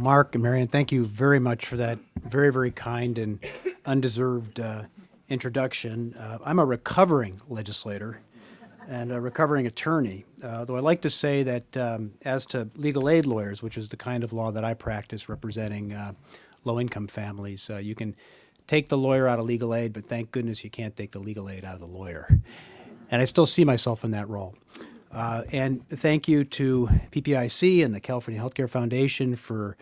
Mark and Marion, thank you very much for that very, very kind and undeserved introduction. I'm a recovering legislator and a recovering attorney, though I like to say that as to legal aid lawyers, which is the kind of law that I practice representing low-income families, you can take the lawyer out of legal aid, but thank goodness you can't take the legal aid out of the lawyer. And I still see myself in that role. And thank you to PPIC and the California Healthcare Foundation for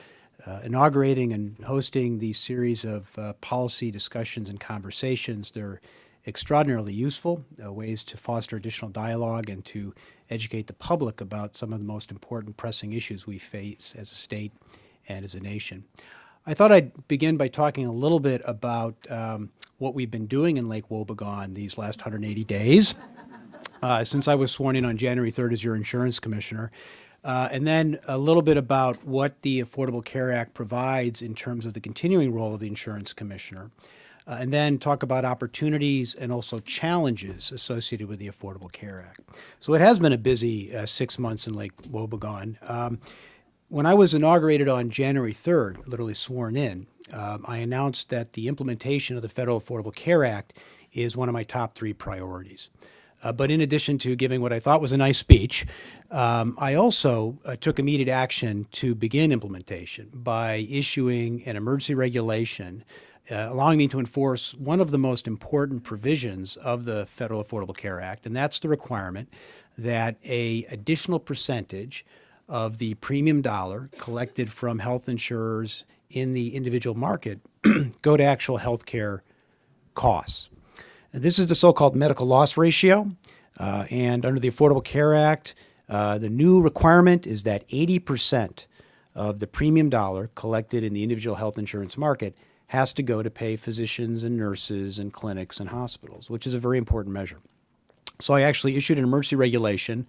inaugurating and hosting these series of policy discussions and conversations. They're extraordinarily useful, ways to foster additional dialogue and to educate the public about some of the most important pressing issues we face as a state and as a nation. I thought I'd begin by talking a little bit about what we've been doing in Lake Wobegon these last 180 days. Since I was sworn in on January 3rd as your insurance commissioner, and then a little bit about what the Affordable Care Act provides in terms of the continuing role of the insurance commissioner, and then talk about opportunities and also challenges associated with the Affordable Care Act. So it has been a busy 6 months in Lake Wobegon. When I was inaugurated on January 3rd, literally sworn in, I announced that the implementation of the Federal Affordable Care Act is one of my top 3 priorities. But in addition to giving what I thought was a nice speech, I also took immediate action to begin implementation by issuing an emergency regulation allowing me to enforce one of the most important provisions of the Federal Affordable Care Act, and that's the requirement that an additional percentage of the premium dollar collected from health insurers in the individual market go to actual health care costs. This is the so-called medical loss ratio, and under the Affordable Care Act, the new requirement is that 80% of the premium dollar collected in the individual health insurance market has to go to pay physicians and nurses and clinics and hospitals, which is a very important measure. So I actually issued an emergency regulation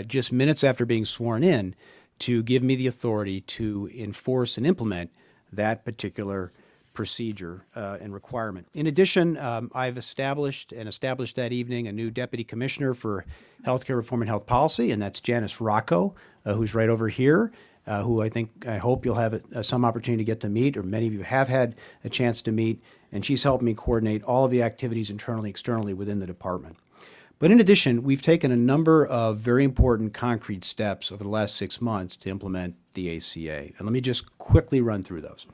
just minutes after being sworn in to give me the authority to enforce and implement that particular procedure and requirement. In addition, I've established that evening a new deputy commissioner for healthcare reform and health policy, and that's Janice Rocco, who's right over here, who I hope you'll have some opportunity to get to meet, or many of you have had a chance to meet, and she's helped me coordinate all of the activities internally, externally within the department. But in addition, we've taken a number of very important concrete steps over the last 6 months to implement the ACA, and let me just quickly run through those.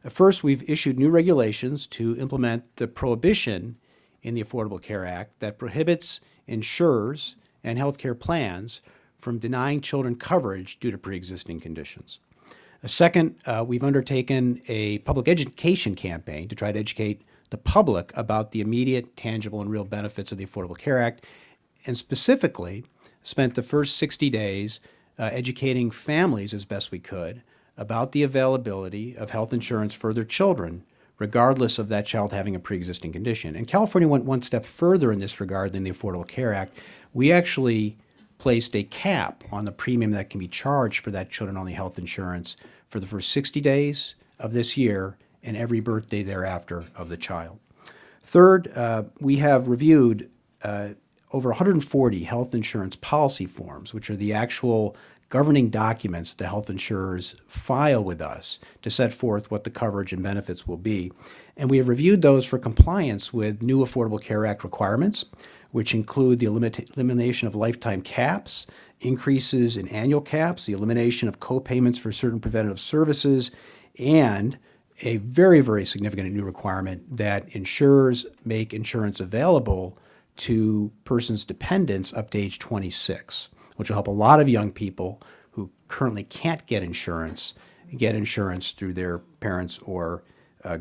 First, we've issued new regulations to implement the prohibition in the Affordable Care Act that prohibits insurers and healthcare plans from denying children coverage due to pre-existing conditions. Second, we've undertaken a public education campaign to try to educate the public about the immediate, tangible, and real benefits of the Affordable Care Act, and specifically spent the first 60 days educating families as best we could about the availability of health insurance for their children, regardless of that child having a pre-existing condition. And California went one step further in this regard than the Affordable Care Act. We actually placed a cap on the premium that can be charged for that children-only health insurance for the first 60 days of this year and every birthday thereafter of the child. Third, we have reviewed over 140 health insurance policy forms, which are the actual governing documents that the health insurers file with us to set forth what the coverage and benefits will be. And we have reviewed those for compliance with new Affordable Care Act requirements, which include the elimination of lifetime caps, increases in annual caps, the elimination of co-payments for certain preventative services, and a very, very significant new requirement that insurers make insurance available to persons' dependents up to age 26, which will help a lot of young people who currently can't get insurance through their parents' or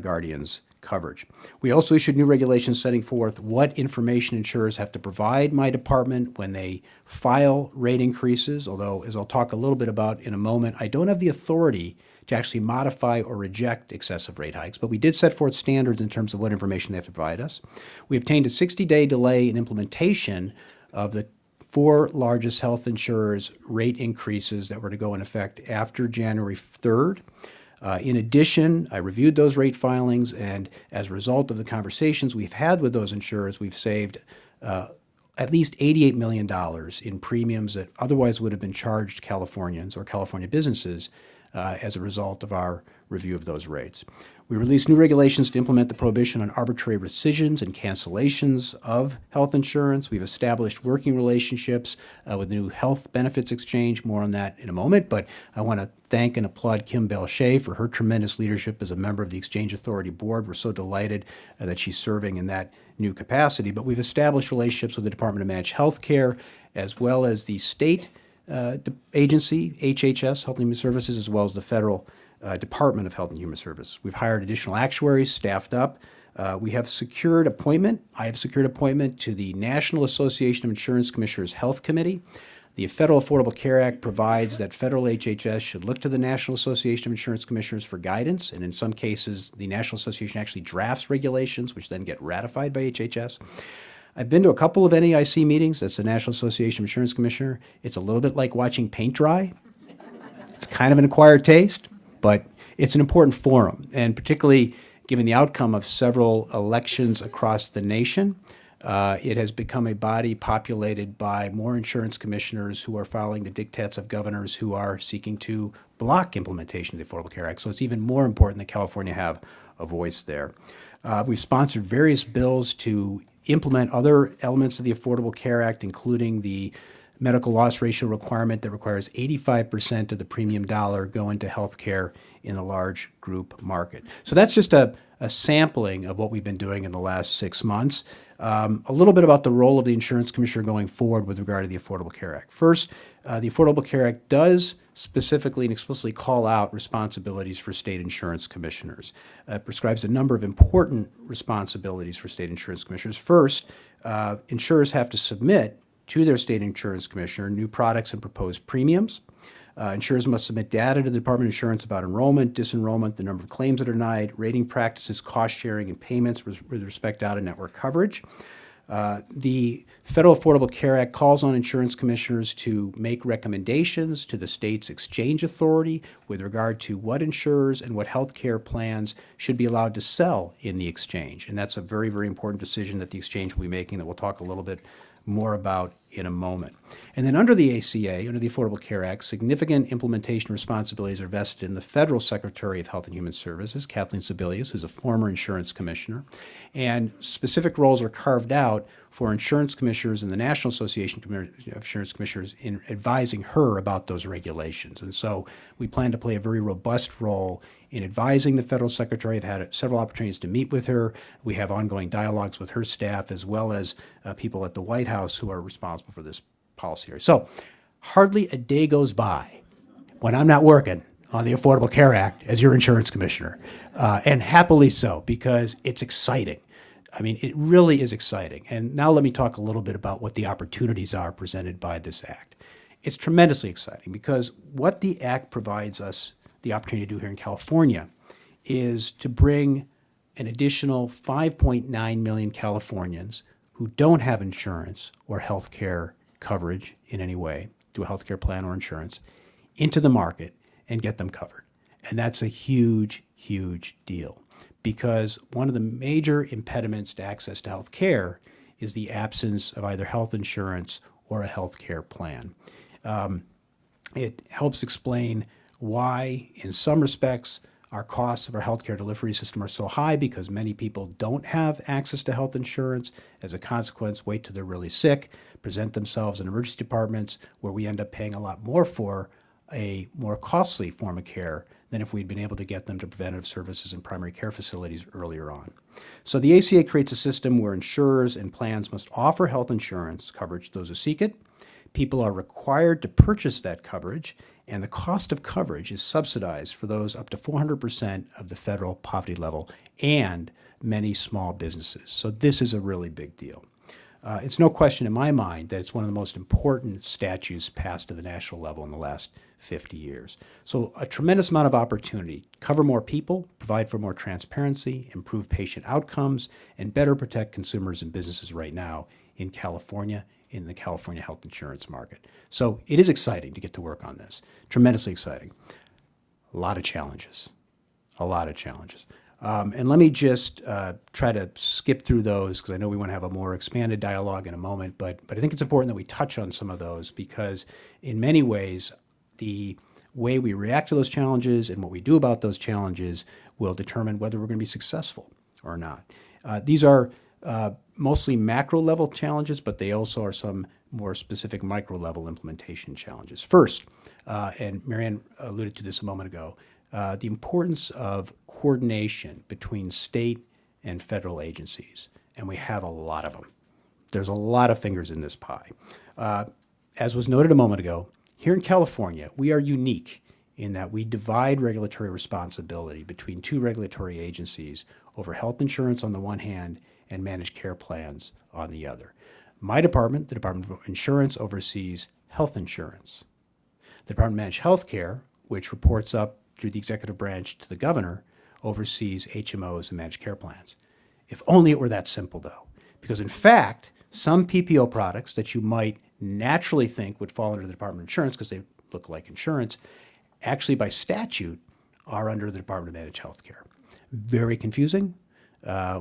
guardians' coverage. We also issued new regulations setting forth what information insurers have to provide my department when they file rate increases, although, as I'll talk a little bit about in a moment, I don't have the authority to actually modify or reject excessive rate hikes, but we did set forth standards in terms of what information they have to provide us. We obtained a 60-day delay in implementation of the 4 largest health insurers' rate increases that were to go in effect after January 3rd. In addition, I reviewed those rate filings, and as a result of the conversations we've had with those insurers, we've saved at least $88 million in premiums that otherwise would have been charged Californians or California businesses as a result of our review of those rates. We released new regulations to implement the prohibition on arbitrary rescissions and cancellations of health insurance. We've established working relationships with new health benefits exchange. More on that in a moment, but I want to thank and applaud Kim Belshé for her tremendous leadership as a member of the Exchange Authority Board. We're so delighted that she's serving in that new capacity. But we've established relationships with the Department of Managed Health Care as well as the state agency, HHS, Health and Human Services, as well as the federal Department of Health and Human Services. We've hired additional actuaries, staffed up. We have secured appointment. I have secured appointment to the National Association of Insurance Commissioners Health Committee. The Federal Affordable Care Act provides that federal HHS should look to the National Association of Insurance Commissioners for guidance, and in some cases, the National Association actually drafts regulations, which then get ratified by HHS. I've been to a couple of NAIC meetings. That's the National Association of Insurance Commissioner. It's a little bit like watching paint dry. It's kind of an acquired taste, but it's an important forum, and particularly given the outcome of several elections across the nation, it has become a body populated by more insurance commissioners who are following the diktats of governors who are seeking to block implementation of the Affordable Care Act. So it's even more important that California have a voice there. We've sponsored various bills to implement other elements of the Affordable Care Act, including the medical loss ratio requirement that requires 85% of the premium dollar go into health care in the large group market. So that's just a sampling of what we've been doing in the last 6 months. A little bit about the role of the insurance commissioner going forward with regard to the Affordable Care Act. First, the Affordable Care Act does specifically and explicitly call out responsibilities for state insurance commissioners. It prescribes a number of important responsibilities for state insurance commissioners. First, insurers have to submit to their state insurance commissioner new products and proposed premiums. Insurers must submit data to the Department of Insurance about enrollment, disenrollment, the number of claims that are denied, rating practices, cost sharing, and payments with respect to out-of-network coverage. The Federal Affordable Care Act calls on insurance commissioners to make recommendations to the state's exchange authority with regard to what insurers and what health care plans should be allowed to sell in the exchange. And that's a very, very important decision that the exchange will be making that we'll talk a little bit more about in a moment. And then under the ACA, under the Affordable Care Act, significant implementation responsibilities are vested in the Federal Secretary of Health and Human Services, Kathleen Sebelius, who's a former insurance commissioner, and specific roles are carved out for insurance commissioners and the National Association of Insurance Commissioners in advising her about those regulations. And so we plan to play a very robust role in advising the federal secretary. I've had several opportunities to meet with her. We have ongoing dialogues with her staff as well as people at the White House who are responsible for this policy area. So hardly a day goes by when I'm not working on the Affordable Care Act as your insurance commissioner, and happily so, because it's exciting. I mean, it really is exciting. And now let me talk a little bit about what the opportunities are presented by this act. It's tremendously exciting because what the act provides us the opportunity to do here in California is to bring an additional 5.9 million Californians who don't have insurance or health care coverage in any way, through a health care plan or insurance, into the market and get them covered. And that's a huge, huge deal, because one of the major impediments to access to health care is the absence of either health insurance or a health care plan. It helps explain why, in some respects, our costs of our healthcare delivery system are so high, because many people don't have access to health insurance. As a consequence, wait till they're really sick, present themselves in emergency departments, where we end up paying a lot more for a more costly form of care than if we'd been able to get them to preventative services and primary care facilities earlier on. So the ACA creates a system where insurers and plans must offer health insurance coverage to those who seek it. People are required to purchase that coverage, and the cost of coverage is subsidized for those up to 400% of the federal poverty level and many small businesses. So this is a really big deal. It's no question in my mind that it's one of the most important statutes passed at the national level in the last 50 years. So a tremendous amount of opportunity, cover more people, provide for more transparency, improve patient outcomes, and better protect consumers and businesses right now in California, in the California health insurance market. So it is exciting to get to work on this, tremendously exciting. A lot of challenges, a lot of challenges. And let me just try to skip through those, because I know we want to have a more expanded dialogue in a moment, but I think it's important that we touch on some of those, because in many ways, the way we react to those challenges and what we do about those challenges will determine whether we're going to be successful or not. These are mostly macro level challenges, but they also are some more specific micro level implementation challenges. First, and Marianne alluded to this a moment ago, the importance of coordination between state and federal agencies, and we have a lot of them. There's a lot of fingers in this pie. As was noted a moment ago, here in California, we are unique in that we divide regulatory responsibility between two regulatory agencies over health insurance on the one hand and managed care plans on the other. My department, the Department of Insurance, oversees health insurance. The Department of Managed Health Care, which reports up through the executive branch to the governor, oversees HMOs and managed care plans. If only it were that simple, though, because in fact, some PPO products that you might naturally think would fall under the Department of Insurance because they look like insurance, actually by statute are under the Department of Managed Health Care. Very confusing.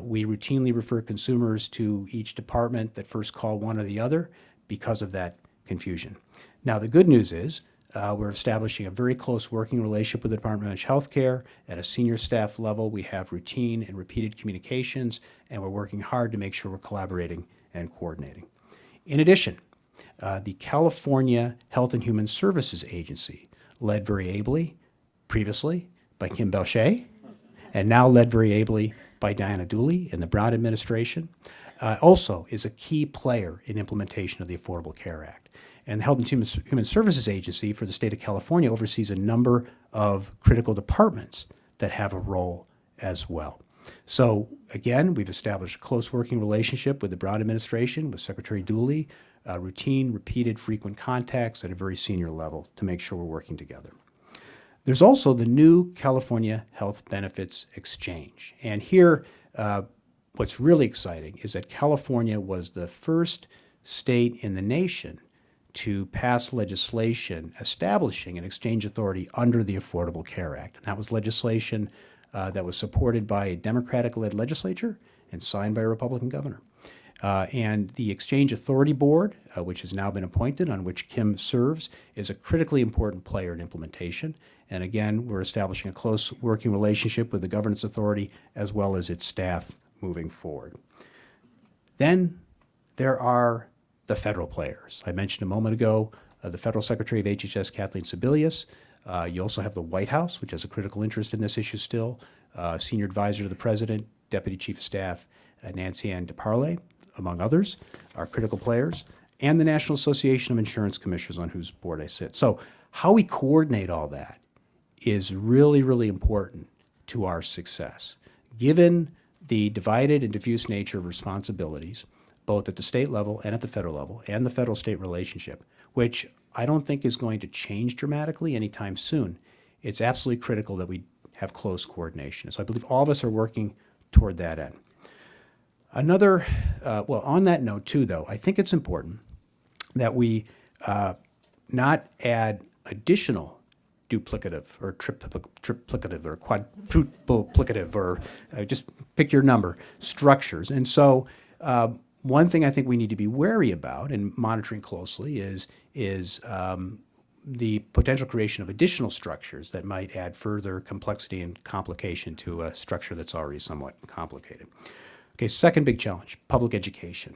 We routinely refer consumers to each department that first call one or the other because of that confusion. Now, the good news is we're establishing a very close working relationship with the Department of Managed Health Care. At a senior staff level, we have routine and repeated communications, and we're working hard to make sure we're collaborating and coordinating. In addition, the California Health and Human Services Agency, led very ably previously by Kim Belshé, and now led very ably by Diana Dooley in the Brown administration, also is a key player in implementation of the Affordable Care Act. And the Health and Human Services Agency for the state of California oversees a number of critical departments that have a role as well. So again, we've established a close working relationship with the Brown administration, with Secretary Dooley, routine, repeated, frequent contacts at a very senior level to make sure we're working together. There's also the new California Health Benefits Exchange. And here, what's really exciting is that California was the first state in the nation to pass legislation establishing an exchange authority under the Affordable Care Act. And that was legislation that was supported by a Democratic-led legislature and signed by a Republican governor. And the Exchange Authority Board, which has now been appointed, on which Kim serves, is a critically important player in implementation. And again, we're establishing a close working relationship with the governance authority as well as its staff moving forward. Then there are the federal players. I mentioned a moment ago the Federal Secretary of HHS, Kathleen Sebelius. You also have the White House, which has a critical interest in this issue still, Senior Advisor to the President, Deputy Chief of Staff Nancy Ann DeParle, among others, are critical players, and the National Association of Insurance Commissioners, on whose board I sit. So how we coordinate all that is really, really important to our success. Given the divided and diffuse nature of responsibilities, both at the state level and at the federal level, and the federal-state relationship, which I don't think is going to change dramatically anytime soon, it's absolutely critical that we have close coordination. So I believe all of us are working toward that end. Another, on that note too, though, I think it's important that we not add additional duplicative or triplicative or quadruplicative or just pick your number structures. And so one thing I think we need to be wary about and monitoring closely is the potential creation of additional structures that might add further complexity and complication to a structure that's already somewhat complicated. Okay, second big challenge, public education.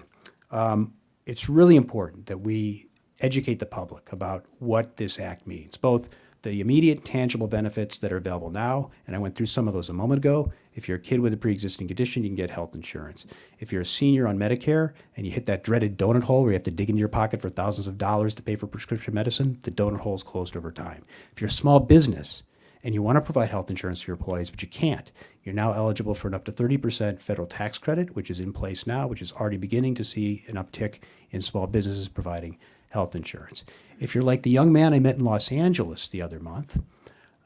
It's really important that we educate the public about what this act means, both the immediate tangible benefits that are available now, and I went through some of those a moment ago. If you're a kid with a pre-existing condition, you can get health insurance. If you're a senior on Medicare and you hit that dreaded donut hole where you have to dig into your pocket for thousands of dollars to pay for prescription medicine, the donut hole is closed over time. If you're a small business and you want to provide health insurance to your employees, but you can't, you're now eligible for an up to 30% federal tax credit, which is in place now, which is already beginning to see an uptick in small businesses providing health insurance. If you're like the young man I met in Los Angeles the other month,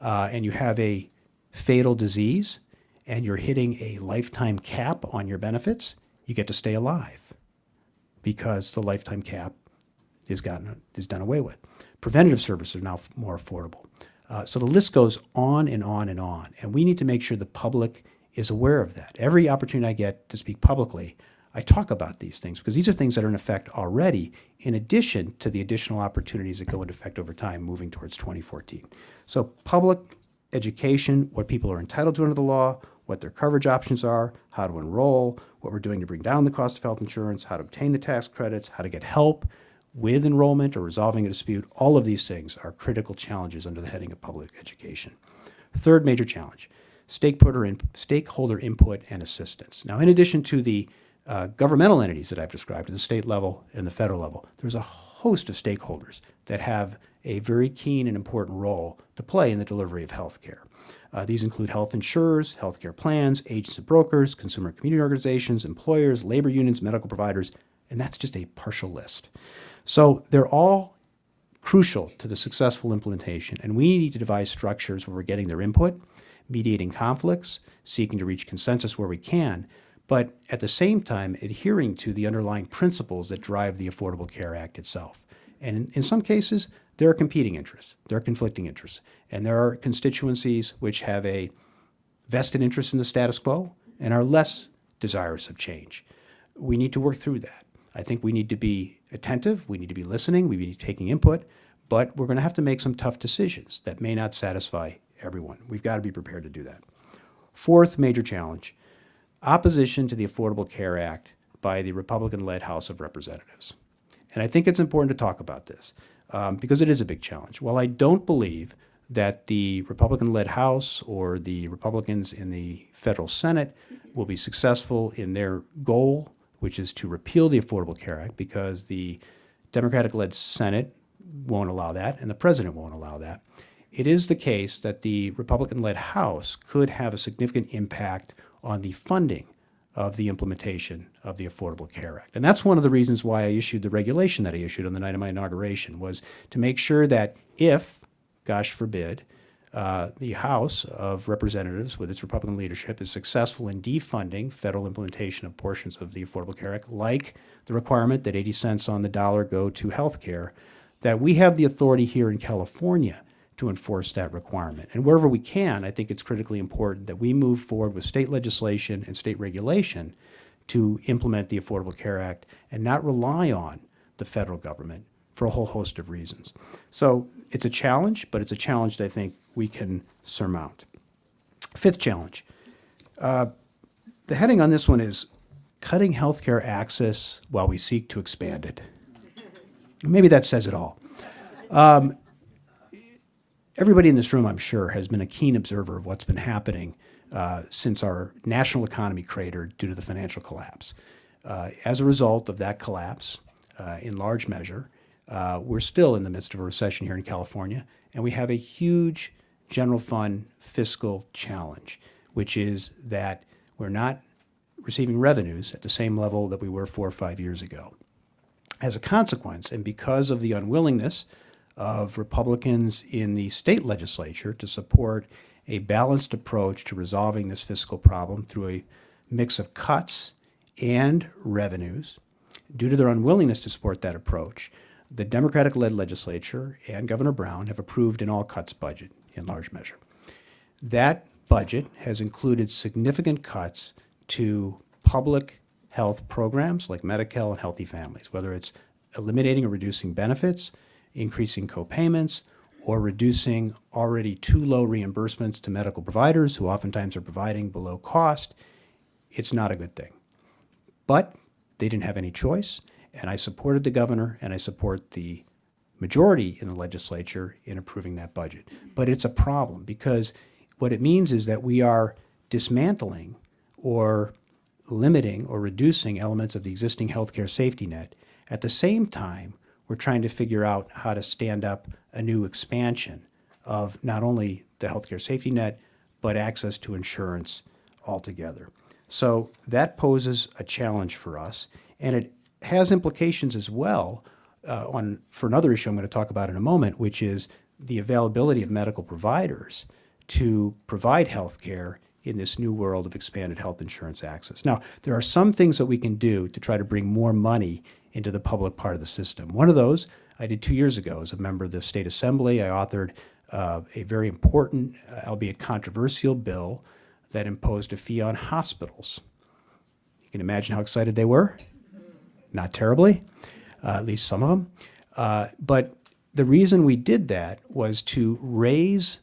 and you have a fatal disease, and you're hitting a lifetime cap on your benefits, you get to stay alive because the lifetime cap is done away with. Preventative services are now more affordable. So the list goes on and on and on, and we need to make sure the public is aware of that. Every opportunity I get to speak publicly, I talk about these things because these are things that are in effect already, in addition to the additional opportunities that go into effect over time moving towards 2014. So public education, what people are entitled to under the law, what their coverage options are, how to enroll, what we're doing to bring down the cost of health insurance, how to obtain the tax credits, how to get help with enrollment or resolving a dispute. All of these things are critical challenges under the heading of public education. Third major challenge, stakeholder input and assistance. Now, in addition to the governmental entities that I've described at the state level and the federal level, there's a host of stakeholders that have a very keen and important role to play in the delivery of health care. These include health insurers, healthcare plans, agents and brokers, consumer community organizations, employers, labor unions, medical providers, and that's just a partial list. So they're all crucial to the successful implementation, and we need to devise structures where we're getting their input, mediating conflicts, seeking to reach consensus where we can, but at the same time adhering to the underlying principles that drive the Affordable Care Act itself. And in some cases, there are competing interests, there are conflicting interests, and there are constituencies which have a vested interest in the status quo and are less desirous of change. We need to work through that. I think we need to be attentive, we need to be listening, we need to be taking input, but we're going to have to make some tough decisions that may not satisfy everyone. We've got to be prepared to do that. Fourth major challenge, opposition to the Affordable Care Act by the Republican-led House of Representatives. And I think it's important to talk about this because it is a big challenge. While I don't believe that the Republican-led House or the Republicans in the federal Senate will be successful in their goal, which is to repeal the Affordable Care Act, because the Democratic-led Senate won't allow that and the president won't allow that, it is the case that the Republican-led House could have a significant impact on the funding of the implementation of the Affordable Care Act. And that's one of the reasons why I issued the regulation that I issued on the night of my inauguration, was to make sure that if, gosh forbid, the House of Representatives with its Republican leadership is successful in defunding federal implementation of portions of the Affordable Care Act, like the requirement that 80 cents on the dollar go to health care, that we have the authority here in California to enforce that requirement. And wherever we can, I think it's critically important that we move forward with state legislation and state regulation to implement the Affordable Care Act and not rely on the federal government for a whole host of reasons. So it's a challenge, but it's a challenge that I think we can surmount. Fifth challenge. The heading on this one is cutting healthcare access while we seek to expand it. Maybe that says it all. Everybody in this room, I'm sure, has been a keen observer of what's been happening since our national economy cratered due to the financial collapse. As a result of that collapse, in large measure, we're still in the midst of a recession here in California, and we have a huge general fund fiscal challenge, which is that we're not receiving revenues at the same level that we were 4 or 5 years ago. As a consequence, and because of the unwillingness of Republicans in the state legislature to support a balanced approach to resolving this fiscal problem through a mix of cuts and revenues, due to their unwillingness to support that approach, the Democratic-led legislature and Governor Brown have approved an all-cuts budget in large measure. That budget has included significant cuts to public health programs like Medi-Cal and Healthy Families, whether it's eliminating or reducing benefits, increasing co-payments, or reducing already too low reimbursements to medical providers who oftentimes are providing below cost. It's not a good thing. But they didn't have any choice, and I supported the governor and I support the majority in the legislature in approving that budget. But it's a problem because what it means is that we are dismantling or limiting or reducing elements of the existing healthcare safety net. At the same time, we're trying to figure out how to stand up a new expansion of not only the healthcare safety net, but access to insurance altogether. So that poses a challenge for us, and it has implications as well for another issue I'm going to talk about in a moment, which is the availability of medical providers to provide health care in this new world of expanded health insurance access. Now, there are some things that we can do to try to bring more money into the public part of the system. One of those I did 2 years ago as a member of the State Assembly. I authored a very important, albeit controversial, bill that imposed a fee on hospitals. You can imagine how excited they were. Not terribly, at least some of them. But the reason we did that was to raise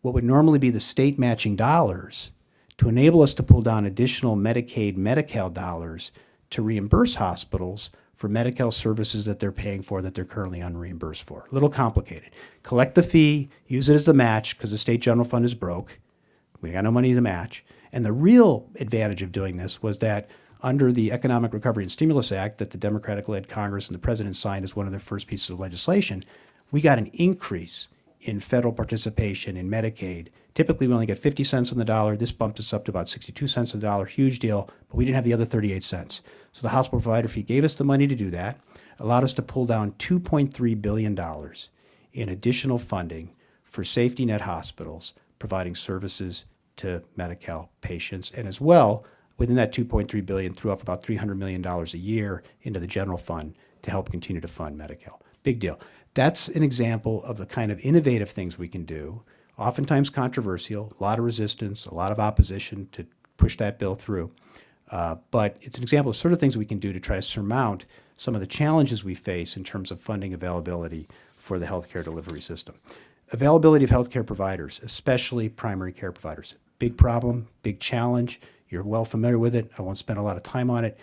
what would normally be the state matching dollars to enable us to pull down additional Medicaid, Medi-Cal dollars to reimburse hospitals for Medi-Cal services that they're paying for that they're currently unreimbursed for. A little complicated. Collect the fee, use it as the match because the state general fund is broke. We got no money to match. And the real advantage of doing this was that under the Economic Recovery and Stimulus Act that the Democratic-led Congress and the President signed as one of their first pieces of legislation, we got an increase in federal participation in Medicaid. Typically, we only get 50 cents on the dollar. This bumped us up to about 62 cents on the dollar, huge deal, but we didn't have the other 38 cents. So the hospital provider fee gave us the money to do that, allowed us to pull down $2.3 billion in additional funding for safety net hospitals providing services to Medi-Cal patients, and as well, within that $2.3 billion, threw off about $300 million a year into the general fund to help continue to fund Medi-Cal. Big deal. That's an example of the kind of innovative things we can do, oftentimes controversial, a lot of resistance, a lot of opposition to push that bill through. But it's an example of sort of things we can do to try to surmount some of the challenges we face in terms of funding availability for the healthcare delivery system. Availability of healthcare providers, especially primary care providers. Big problem, big challenge. You're well familiar with it. I won't spend a lot of time on it,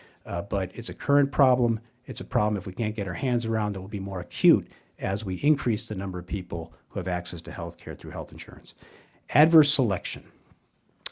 but it's a current problem. It's a problem if we can't get our hands around that will be more acute as we increase the number of people who have access to health care through health insurance. Adverse selection.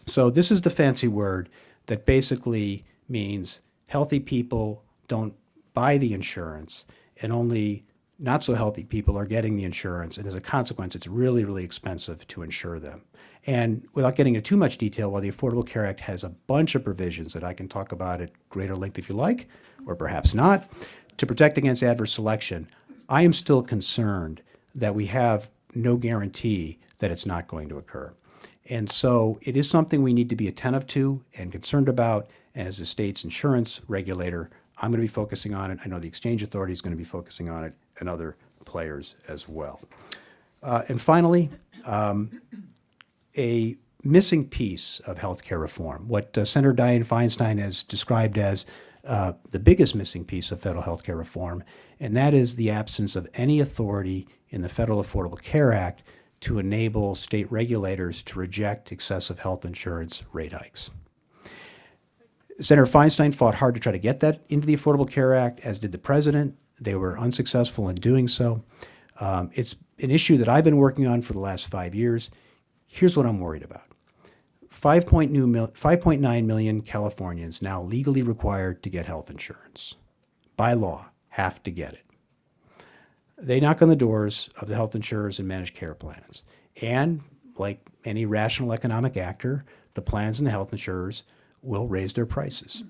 So this is the fancy word that basically means healthy people don't buy the insurance and only not so healthy people are getting the insurance, and as a consequence, it's really, really expensive to insure them. And without getting into too much detail, while the Affordable Care Act has a bunch of provisions that I can talk about at greater length if you like, or perhaps not, to protect against adverse selection, I am still concerned that we have no guarantee that it's not going to occur. And so it is something we need to be attentive to and concerned about. And as the state's insurance regulator, I'm going to be focusing on it. I know the Exchange Authority is going to be focusing on it, and other players as well. And finally, a missing piece of healthcare reform, what Senator Dianne Feinstein has described as the biggest missing piece of federal healthcare reform, and that is the absence of any authority in the Federal Affordable Care Act to enable state regulators to reject excessive health insurance rate hikes. Senator Feinstein fought hard to try to get that into the Affordable Care Act, as did the president. They were unsuccessful in doing so. It's an issue that I've been working on for the last 5 years. Here's what I'm worried about. 5.9 million Californians now legally required to get health insurance. By law, have to get it. They knock on the doors of the health insurers and managed care plans. And like any rational economic actor, the plans and the health insurers will raise their prices.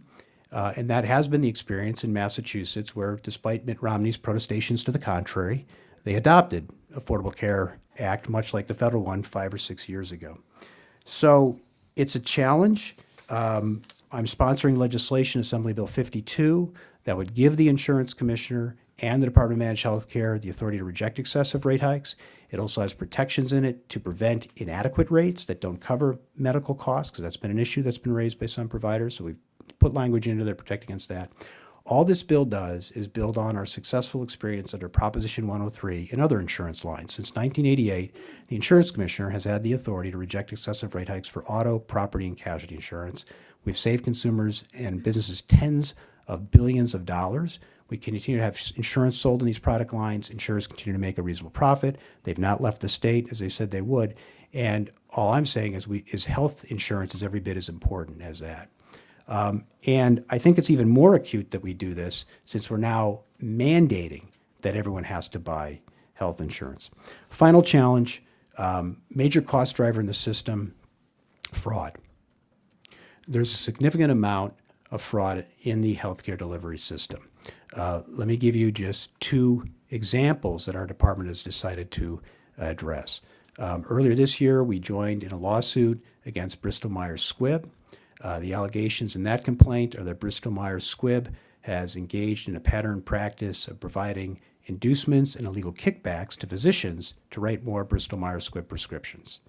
And that has been the experience in Massachusetts, where despite Mitt Romney's protestations to the contrary, they adopted Affordable Care Act, much like the federal one 5 or 6 years ago. So it's a challenge. I'm sponsoring legislation, Assembly Bill 52, that would give the insurance commissioner and the Department of Managed Health Care the authority to reject excessive rate hikes. It also has protections in it to prevent inadequate rates that don't cover medical costs, because that's been an issue that's been raised by some providers. So we've put language into there to protect against that. All this bill does is build on our successful experience under Proposition 103 and other insurance lines. Since 1988, the insurance commissioner has had the authority to reject excessive rate hikes for auto, property, and casualty insurance. We've saved consumers and businesses tens of billions of dollars. We continue to have insurance sold in these product lines. Insurers continue to make a reasonable profit. They've not left the state, as they said they would. And all I'm saying is health insurance is every bit as important as that. And I think it's even more acute that we do this since we're now mandating that everyone has to buy health insurance. Final challenge, major cost driver in the system, fraud. There's a significant amount of fraud in the healthcare delivery system. Let me give you just 2 examples that our department has decided to address. Earlier this year, we joined in a lawsuit against Bristol-Myers Squibb. The allegations in that complaint are that Bristol-Myers Squibb has engaged in a pattern practice of providing inducements and illegal kickbacks to physicians to write more Bristol-Myers Squibb prescriptions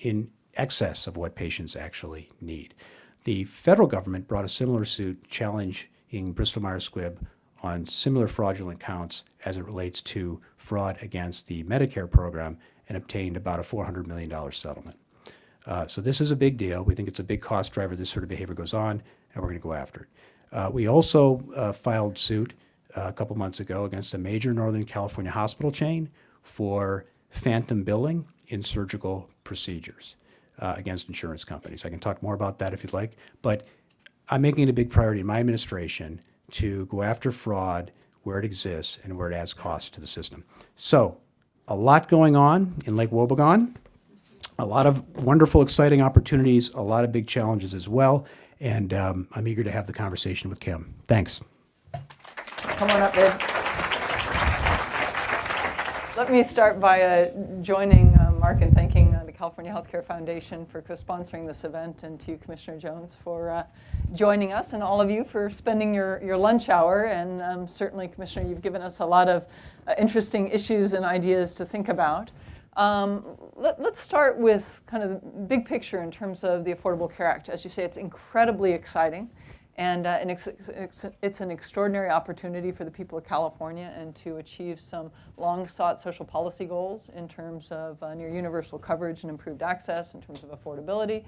in excess of what patients actually need. The federal government brought a similar suit challenging Bristol-Myers Squibb on similar fraudulent counts as it relates to fraud against the Medicare program and obtained about a $400 million settlement. So this is a big deal. We think it's a big cost driver. This sort of behavior goes on, and we're going to go after it. We also filed suit a couple months ago against a major Northern California hospital chain for phantom billing in surgical procedures against insurance companies. I can talk more about that if you'd like, but I'm making it a big priority in my administration to go after fraud where it exists and where it adds cost to the system. So a lot going on in Lake Wobegon, a lot of wonderful, exciting opportunities, a lot of big challenges as well, and I'm eager to have the conversation with Kim. Thanks. Come on up, Ed. Let me start by joining Mark in thanking the California Healthcare Foundation for co-sponsoring this event, and to you, Commissioner Jones, for joining us, and all of you for spending your lunch hour. And certainly, Commissioner, you've given us a lot of interesting issues and ideas to think about. Let's start with kind of the big picture in terms of the Affordable Care Act. As you say, it's incredibly exciting. And it's an extraordinary opportunity for the people of California and to achieve some long-sought social policy goals in terms of near universal coverage and improved access, in terms of affordability,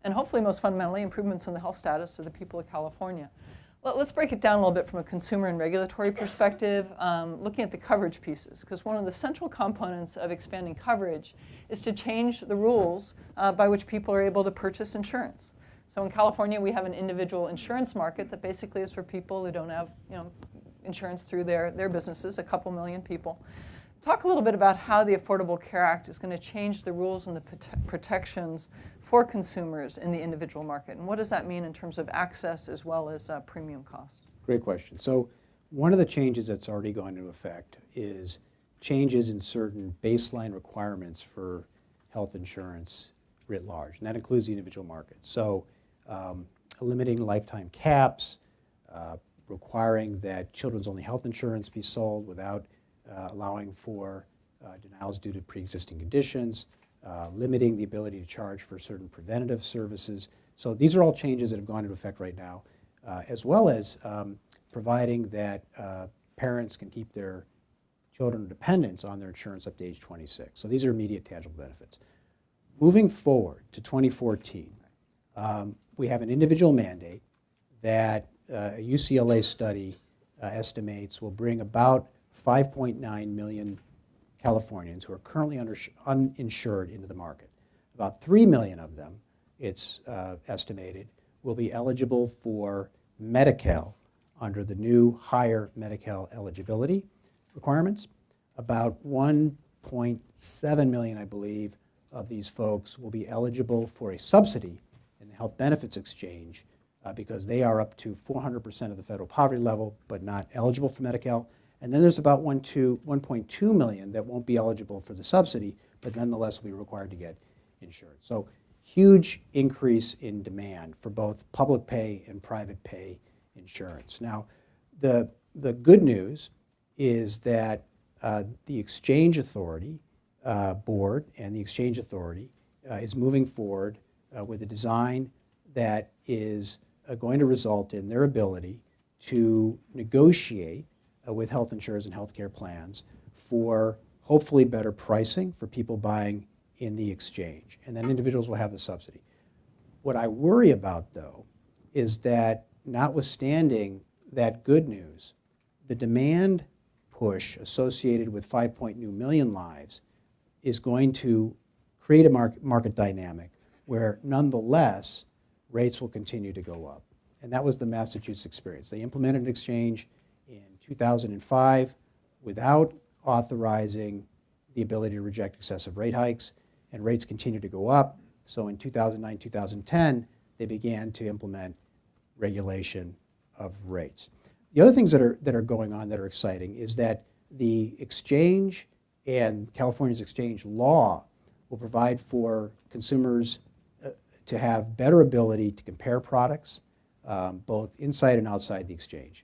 and hopefully, most fundamentally, improvements in the health status of the people of California. Let's break it down a little bit from a consumer and regulatory perspective, looking at the coverage pieces, because one of the central components of expanding coverage is to change the rules by which people are able to purchase insurance. So in California, we have an individual insurance market that basically is for people who don't have, insurance through their businesses, a couple million people. Talk a little bit about how the Affordable Care Act is going to change the rules and the protections for consumers in the individual market. And what does that mean in terms of access as well as premium costs? Great question. So one of the changes that's already gone into effect is changes in certain baseline requirements for health insurance writ large, and that includes the individual market. So limiting lifetime caps, requiring that children's only health insurance be sold without allowing for denials due to pre-existing conditions, limiting the ability to charge for certain preventative services. So these are all changes that have gone into effect right now, as well as providing that parents can keep their children or dependents on their insurance up to age 26. So these are immediate tangible benefits. Moving forward to 2014, we have an individual mandate that a UCLA study estimates will bring about 5.9 million Californians who are currently uninsured into the market. About 3 million of them, it's estimated, will be eligible for Medi-Cal under the new higher Medi-Cal eligibility requirements. About 1.7 million, I believe, of these folks will be eligible for a subsidy in the health benefits exchange because they are up to 400% of the federal poverty level but not eligible for Medi-Cal. And then there's about 1.2 million that won't be eligible for the subsidy but nonetheless will be required to get insurance. So huge increase in demand for both public pay and private pay insurance. Now, the good news is that the Exchange Authority Board and the Exchange Authority is moving forward with a design that is going to result in their ability to negotiate with health insurers and healthcare plans for hopefully better pricing for people buying in the exchange, and then individuals will have the subsidy. What I worry about, though, is that notwithstanding that good news, the demand push associated with 5.2 million lives is going to create a market dynamic where nonetheless rates will continue to go up. And that was the Massachusetts experience. They implemented an exchange in 2005 without authorizing the ability to reject excessive rate hikes, and rates continued to go up. So in 2009, 2010, they began to implement regulation of rates. The other things that are going on that are exciting is that the exchange and California's exchange law will provide for consumers to have better ability to compare products, both inside and outside the exchange.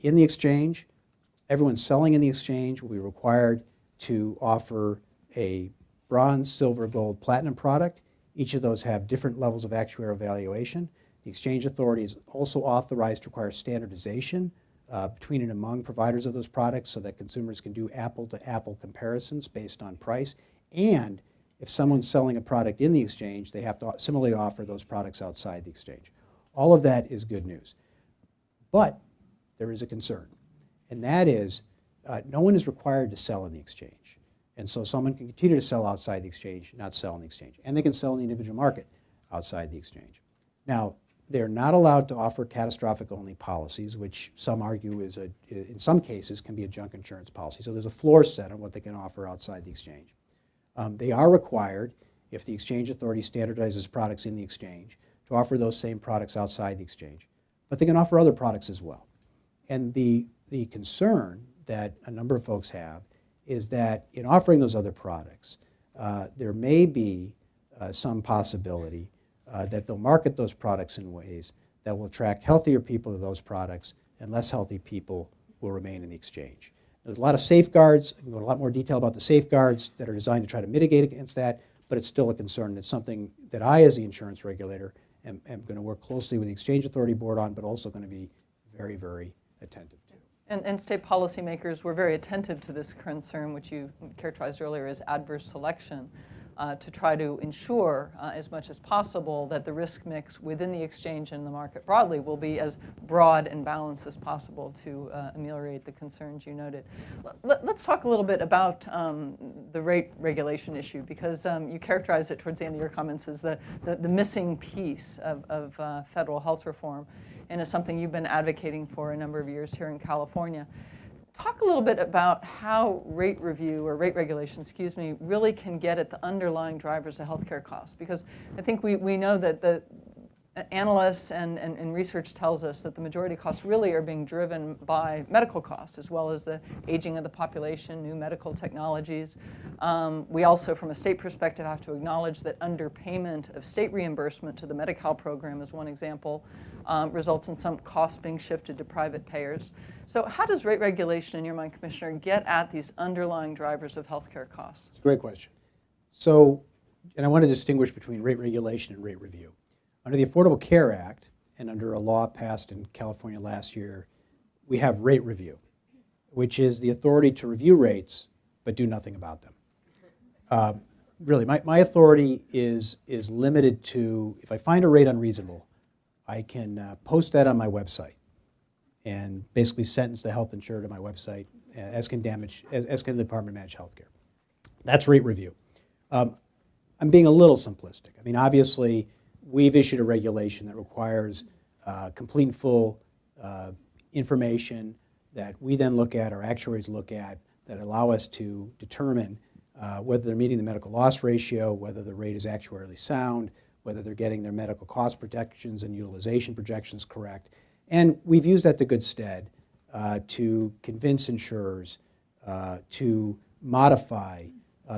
In the exchange, everyone selling in the exchange will be required to offer a bronze, silver, gold, platinum product. Each of those have different levels of actuarial valuation. The exchange authority is also authorized to require standardization between and among providers of those products so that consumers can do apple-to-apple comparisons based on price. And if someone's selling a product in the exchange, they have to similarly offer those products outside the exchange. All of that is good news. But there is a concern, and that is no one is required to sell in the exchange. And so someone can continue to sell outside the exchange, not sell in the exchange. And they can sell in the individual market outside the exchange. Now, they're not allowed to offer catastrophic-only policies, which some argue is, in some cases, can be a junk insurance policy. So there's a floor set on what they can offer outside the exchange. They are required, if the exchange authority standardizes products in the exchange, to offer those same products outside the exchange. But they can offer other products as well. And the concern that a number of folks have is that in offering those other products, there may be some possibility that they'll market those products in ways that will attract healthier people to those products and less healthy people will remain in the exchange. There's a lot of safeguards. I can go into a lot more detail about the safeguards that are designed to try to mitigate against that, but it's still a concern. It's something that I, as the insurance regulator, am going to work closely with the Exchange Authority Board on, but also going to be very, very attentive to. And state policymakers were very attentive to this concern, which you characterized earlier as adverse selection, to try to ensure as much as possible that the risk mix within the exchange and the market broadly will be as broad and balanced as possible to ameliorate the concerns you noted. Let's talk a little bit about the rate regulation issue, because you characterized it towards the end of your comments as the missing piece of federal health reform, and is something you've been advocating for a number of years here in California. Talk a little bit about how rate review, or rate regulation, excuse me, really can get at the underlying drivers of healthcare costs. Because I think we know that the analysts and research tells us that the majority of costs really are being driven by medical costs, as well as the aging of the population, new medical technologies. We also, from a state perspective, have to acknowledge that underpayment of state reimbursement to the Medi-Cal program, as one example, results in some costs being shifted to private payers. So how does rate regulation, in your mind, Commissioner, get at these underlying drivers of healthcare costs? It's a great question. So, and I want to distinguish between rate regulation and rate review. Under the Affordable Care Act, and under a law passed in California last year, we have rate review, which is the authority to review rates but do nothing about them. Really, my authority is limited to, if I find a rate unreasonable, I can post that on my website and basically sentence the health insurer to my website, as can the Department of Managed Healthcare. That's rate review. I'm being a little simplistic. I mean, obviously, we've issued a regulation that requires complete and full information that we then look at, our actuaries look at, that allow us to determine whether they're meeting the medical loss ratio, whether the rate is actuarially sound, whether they're getting their medical cost projections and utilization projections correct. And we've used that to good stead to convince insurers to modify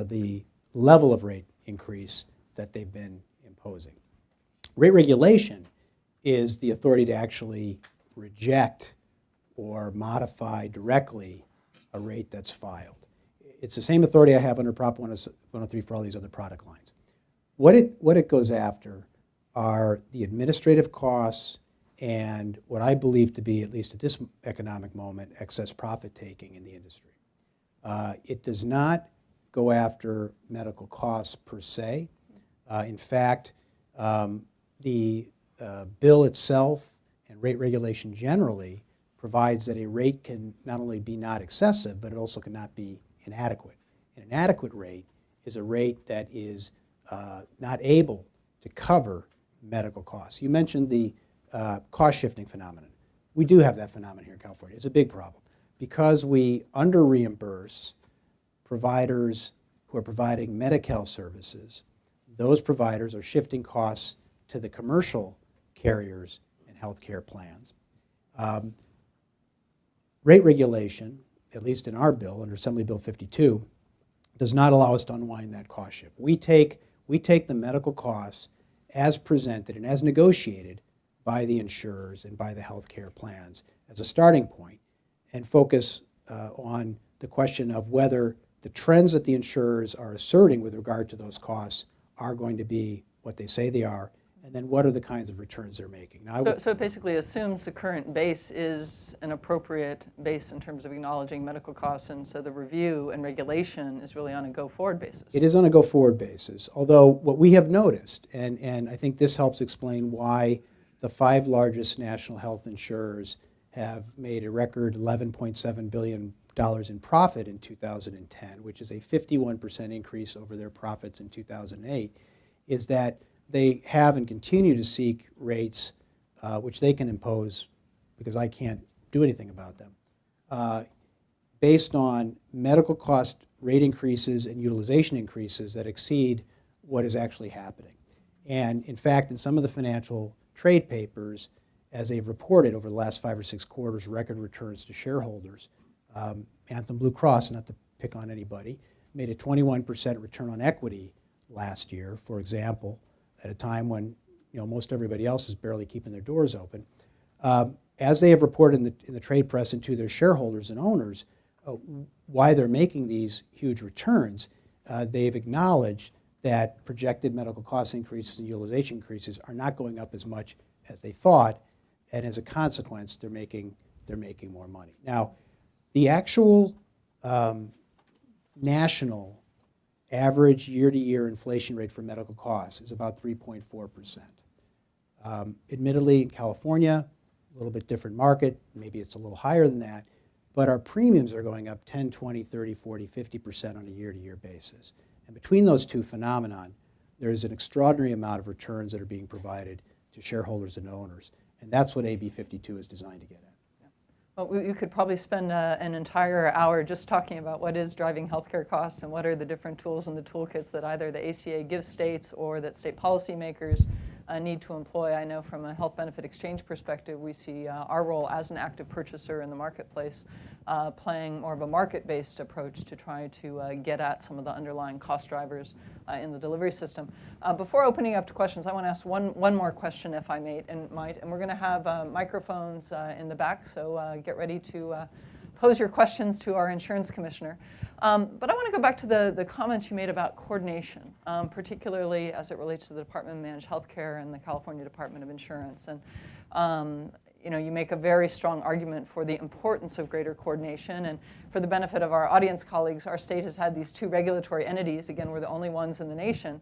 the level of rate increase that they've been imposing. Rate regulation is the authority to actually reject or modify directly a rate that's filed. It's the same authority I have under Prop 103 for all these other product lines. What it goes after are the administrative costs and what I believe to be, at least at this economic moment, excess profit taking in the industry. It does not go after medical costs per se. In fact, the bill itself and rate regulation generally provides that a rate can not only be not excessive, but it also cannot be inadequate. An inadequate rate is a rate that is not able to cover medical costs. You mentioned the cost shifting phenomenon. We do have that phenomenon here in California. It's a big problem because we under reimburse providers who are providing Medi-Cal services. Those providers are shifting costs to the commercial carriers and healthcare plans. Rate regulation, at least in our bill, under Assembly Bill 52, does not allow us to unwind that cost shift. We take the medical costs as presented and as negotiated by the insurers and by the healthcare plans as a starting point and focus on the question of whether the trends that the insurers are asserting with regard to those costs are going to be what they say they are and then what are the kinds of returns they're making. Now, So it basically assumes the current base is an appropriate base in terms of acknowledging medical costs, and so the review and regulation is really on a go-forward basis. it is on a go-forward basis, although what we have noticed, and I think this helps explain why the 5 largest national health insurers have made a record $11.7 billion in profit in 2010, which is a 51% increase over their profits in 2008, is that they have and continue to seek rates which they can impose, because I can't do anything about them, based on medical cost rate increases and utilization increases that exceed what is actually happening. And in fact, in some of the financial trade papers, as they've reported over the last 5 or 6 quarters, record returns to shareholders, Anthem Blue Cross, not to pick on anybody, made a 21% return on equity last year, for example, at a time when most everybody else is barely keeping their doors open. As they have reported in the trade press and to their shareholders and owners, why they're making these huge returns, they've acknowledged that projected medical cost increases and utilization increases are not going up as much as they thought, and as a consequence, they're making more money. Now, the actual national average year-to-year inflation rate for medical costs is about 3.4%. Admittedly, in California, a little bit different market, maybe it's a little higher than that, but our premiums are going up 10, 20, 30, 40, 50% on a year-to-year basis. And between those two phenomenon, there is an extraordinary amount of returns that are being provided to shareholders and owners. And that's what AB 52 is designed to get at. Well, you could probably spend an entire hour just talking about what is driving healthcare costs and what are the different tools in the toolkits that either the ACA gives states or that state policymakers need to employ. I know from a health benefit exchange perspective, we see our role as an active purchaser in the marketplace playing more of a market-based approach to try to get at some of the underlying cost drivers in the delivery system. Before opening up to questions, I want to ask one more question, if I may, and we're going to have microphones in the back, so get ready to pose your questions to our insurance commissioner. But I want to go back to the comments you made about coordination, particularly as it relates to the Department of Managed Healthcare and the California Department of Insurance. And you make a very strong argument for the importance of greater coordination. And for the benefit of our audience colleagues, our state has had these 2 regulatory entities. Again, we're the only ones in the nation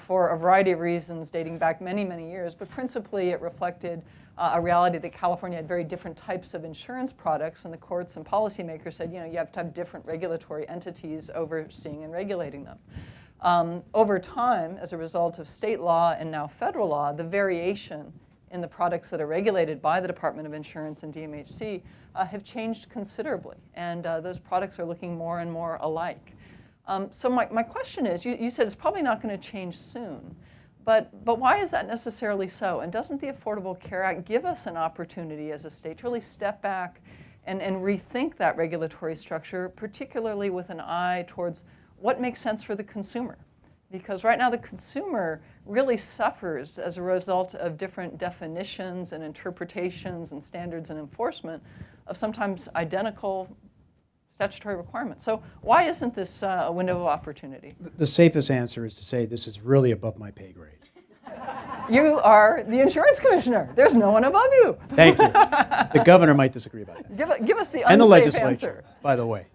for a variety of reasons dating back many, many years. But principally, it reflected a reality that California had very different types of insurance products, and the courts and policymakers said, you have to have different regulatory entities overseeing and regulating them. Over time, as a result of state law and now federal law, the variation in the products that are regulated by the Department of Insurance and DMHC have changed considerably, and those products are looking more and more alike. So my question is, you said it's probably not going to change soon, but why is that necessarily so? And doesn't the Affordable Care Act give us an opportunity as a state to really step back and rethink that regulatory structure, particularly with an eye towards what makes sense for the consumer? Because right now the consumer really suffers as a result of different definitions and interpretations and standards and enforcement of sometimes identical statutory requirements. So why isn't this a window of opportunity? The safest answer is to say this is really above my pay grade. You are the insurance commissioner. There's no one above you. Thank you. The governor might disagree about that. Give us the and the unsafe legislature, answer. by the way.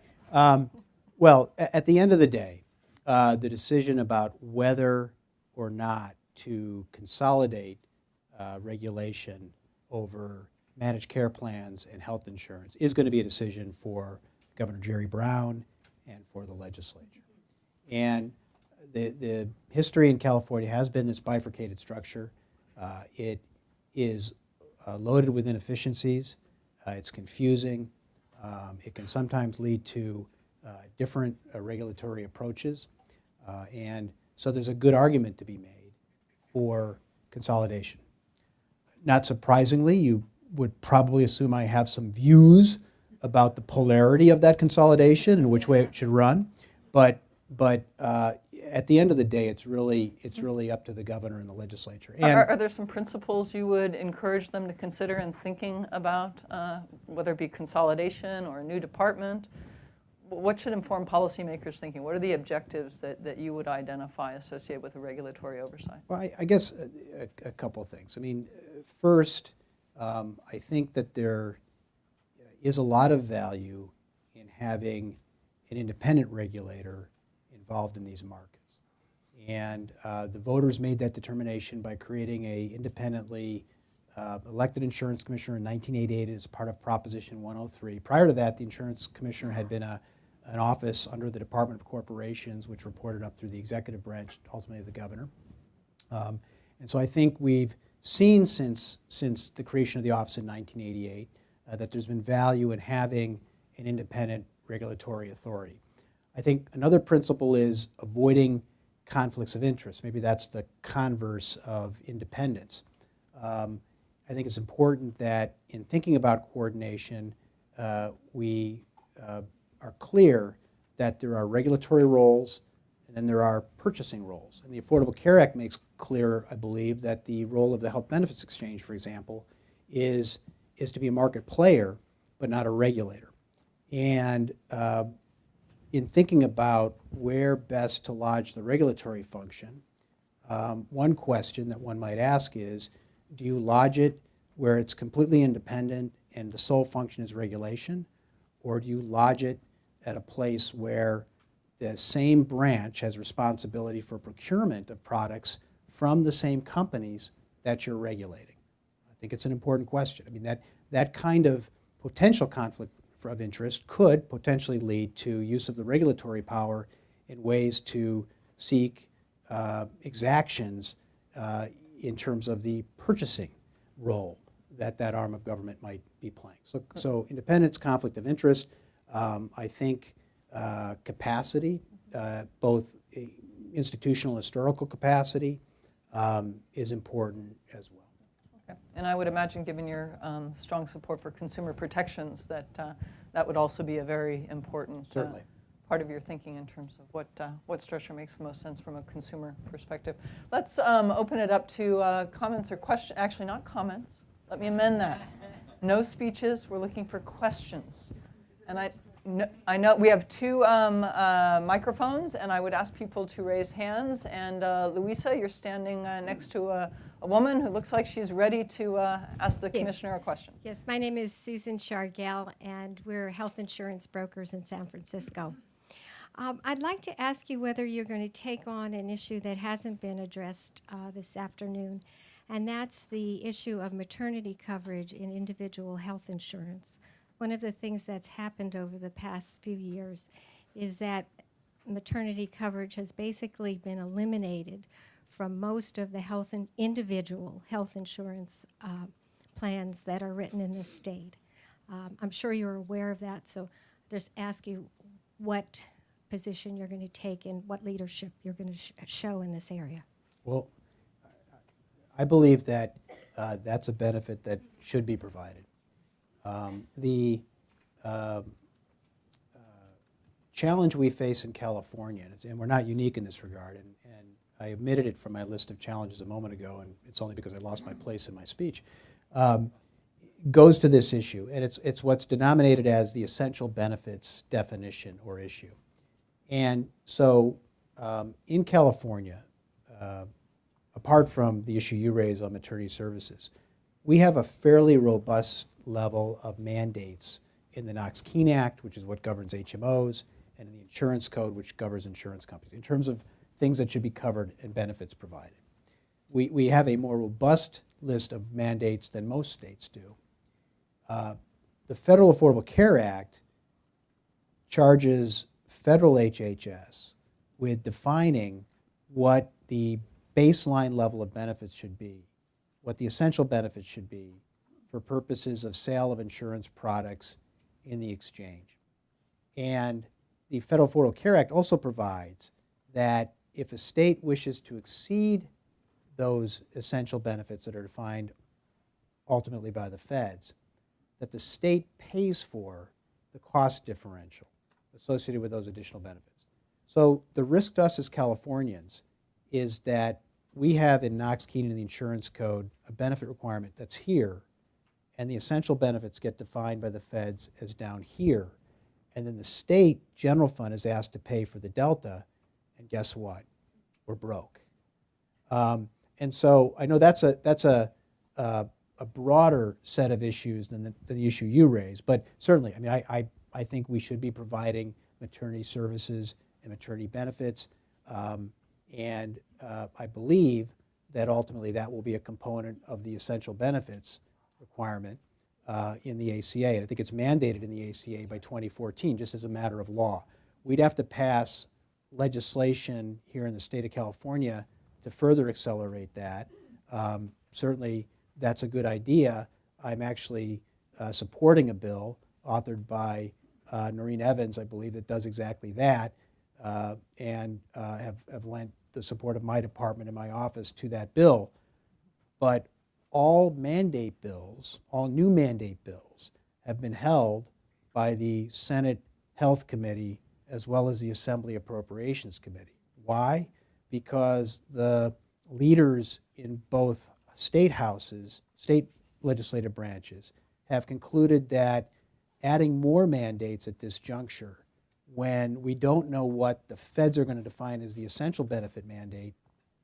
Well, at the end of the day, the decision about whether or not to consolidate regulation over managed care plans and health insurance is going to be a decision for Governor Jerry Brown and for the legislature. And the history in California has been this bifurcated structure. It is loaded with inefficiencies. It's confusing. It can sometimes lead to different regulatory approaches. And so there's a good argument to be made for consolidation. Not surprisingly, you would probably assume I have some views about the polarity of that consolidation and which way it should run. But at the end of the day, it's really up to the governor and the legislature. And are there some principles you would encourage them to consider in thinking about, whether it be consolidation or a new department? What should inform policymakers' thinking? What are the objectives that you would identify associated with the regulatory oversight? Well, I guess a couple of things. I mean, first, I think that there is a lot of value in having an independent regulator involved in these markets. And the voters made that determination by creating a independently elected insurance commissioner in 1988 as part of Proposition 103. Prior to that, the insurance commissioner had been an office under the Department of Corporations, which reported up through the executive branch, ultimately the governor. And so I think we've seen since the creation of the office in 1988 that there's been value in having an independent regulatory authority. I think another principle is avoiding conflicts of interest. Maybe that's the converse of independence. I think it's important that in thinking about coordination, we are clear that there are regulatory roles and then there are purchasing roles. And the Affordable Care Act makes clear, I believe, that the role of the Health Benefits Exchange, for example, is to be a market player but not a regulator. And in thinking about where best to lodge the regulatory function, one question that one might ask is, do you lodge it where it's completely independent and the sole function is regulation, or do you lodge it at a place where the same branch has responsibility for procurement of products from the same companies that you're regulating? I think it's an important question. I mean, that kind of potential conflict of interest could potentially lead to use of the regulatory power in ways to seek exactions in terms of the purchasing role that arm of government might be playing. So independence, conflict of interest, I think capacity, both institutional and historical capacity, is important as well. Okay. And I would imagine, given your strong support for consumer protections, that that would also be a very important part of your thinking in terms of what structure makes the most sense from a consumer perspective. Let's open it up to comments or questions. Actually, not comments. Let me amend that. No speeches. We're looking for questions. And I know we have two microphones, and I would ask people to raise hands. And Louisa, you're standing next to a woman who looks like she's ready to ask the commissioner a question. Yes, my name is Susan Shargell, and we're health insurance brokers in San Francisco. I'd like to ask you whether you're going to take on an issue that hasn't been addressed this afternoon, and that's the issue of maternity coverage in individual health insurance. One of the things that's happened over the past few years is that maternity coverage has basically been eliminated from most of the individual health insurance plans that are written in this state. I'm sure you're aware of that, so just ask you what position you're going to take and what leadership you're going to show in this area. Well, I believe that that's a benefit that should be provided. The challenge we face in California, and we're not unique in this regard, and I omitted it from my list of challenges a moment ago, and it's only because I lost my place in my speech, goes to this issue, and it's what's denominated as the essential benefits definition or issue. And so in California, apart from the issue you raised on maternity services, we have a fairly robust level of mandates in the Knox-Keene Act, which is what governs HMOs, and in the insurance code, which governs insurance companies, in terms of things that should be covered and benefits provided. We have a more robust list of mandates than most states do. The Federal Affordable Care Act charges federal HHS with defining what the baseline level of benefits should be, what the essential benefits should be for purposes of sale of insurance products in the exchange. And the Federal Affordable Care Act also provides that if a state wishes to exceed those essential benefits that are defined ultimately by the feds, that the state pays for the cost differential associated with those additional benefits. So the risk to us as Californians is that we have in Knox-Keene in the insurance code a benefit requirement that's here, and the essential benefits get defined by the feds as down here. and then the state general fund is asked to pay for the delta, and guess what? We're broke. And so I know that's a broader set of issues than the issue you raised, but certainly, I mean, I think we should be providing maternity services and maternity benefits, and I believe that ultimately that will be a component of the essential benefits requirement in the ACA, and I think it's mandated in the ACA by 2014, just as a matter of law. We'd have to pass legislation here in the state of California to further accelerate that. Certainly, that's a good idea. I'm actually supporting a bill authored by Noreen Evans, I believe, that does exactly that, and have lent the support of my department and my office to that bill. But all mandate bills, all new mandate bills, have been held by the Senate Health Committee as well as the Assembly Appropriations Committee. Why? Because the leaders in both state houses, state legislative branches, have concluded that adding more mandates at this juncture, when we don't know what the feds are going to define as the essential benefit mandate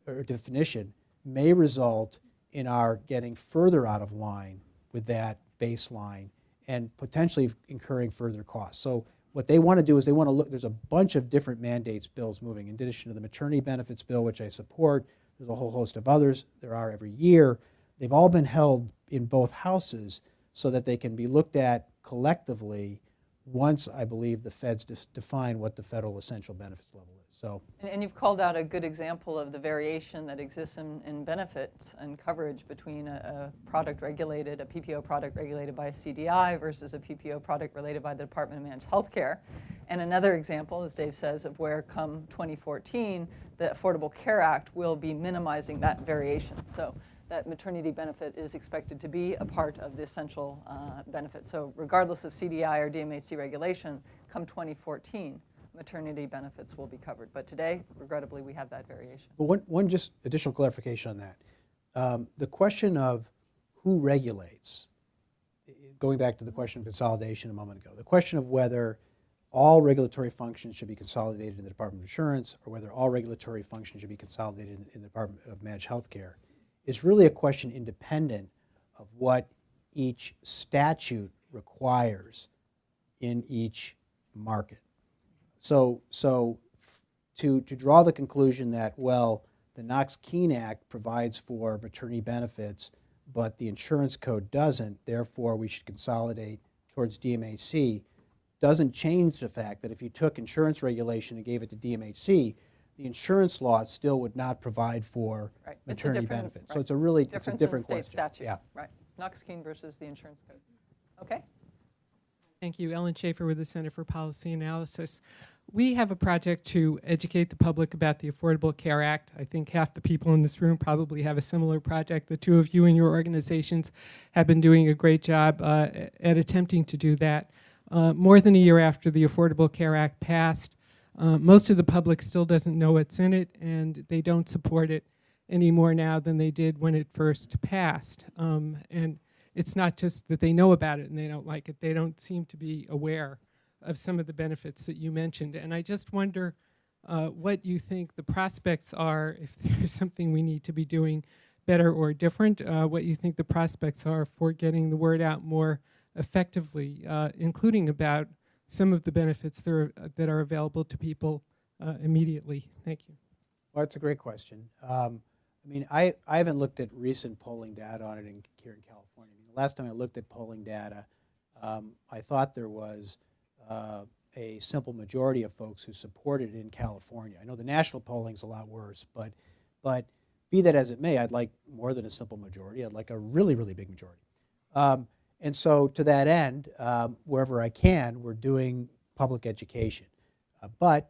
or definition, may result in our getting further out of line with that baseline and potentially incurring further costs. So what they want to do is they want to look, there's a bunch of different mandates bills moving. In addition to the maternity benefits bill, which I support, there's a whole host of others. There are every year. They've all been held in both houses so that they can be looked at collectively once, I believe, the feds define what the federal essential benefits level is. So, and you've called out a good example of the variation that exists in benefits and coverage between a product regulated, a PPO product regulated by CDI versus a PPO product regulated by the Department of Managed Health Care. And another example, as Dave says, of where come 2014, the Affordable Care Act will be minimizing that variation. So that maternity benefit is expected to be a part of the essential benefit. So regardless of CDI or DMHC regulation, come 2014, maternity benefits will be covered. But today, regrettably, we have that variation. Well, one just additional clarification on that. The question of who regulates, going back to the question of consolidation a moment ago, the question of whether all regulatory functions should be consolidated in the Department of Insurance or whether all regulatory functions should be consolidated in the Department of Managed Health Care is really a question independent of what each statute requires in each market. So to draw the conclusion that, well, the Knox-Keene Act provides for maternity benefits, but the insurance code doesn't, therefore we should consolidate towards DMHC, doesn't change the fact that if you took insurance regulation and gave it to DMHC, the insurance law still would not provide for maternity benefits. Right. So it's a different state question. Statute. Yeah. Right. Knox-Keene versus the insurance code. Okay. Thank you. Ellen Schaefer with the Center for Policy Analysis. We have a project to educate the public about the Affordable Care Act. I think half the people in this room probably have a similar project. The two of you and your organizations have been doing a great job at attempting to do that. More than a year after the Affordable Care Act passed, most of the public still doesn't know what's in it, and they don't support it any more now than they did when it first passed. And it's not just that they know about it and they don't like it. They don't seem to be aware of some of the benefits that you mentioned. And I just wonder what you think the prospects are, if there's something we need to be doing better or different, what you think the prospects are for getting the word out more effectively, including about some of the benefits that are available to people immediately. Thank you. Well, that's a great question. I mean, I haven't looked at recent polling data on it here in California. I mean, the last time I looked at polling data, I thought there was a simple majority of folks who supported it in California. I know the national polling's a lot worse, but be that as it may, I'd like more than a simple majority. I'd like a really, really big majority. And so to that end, wherever I can, we're doing public education. But,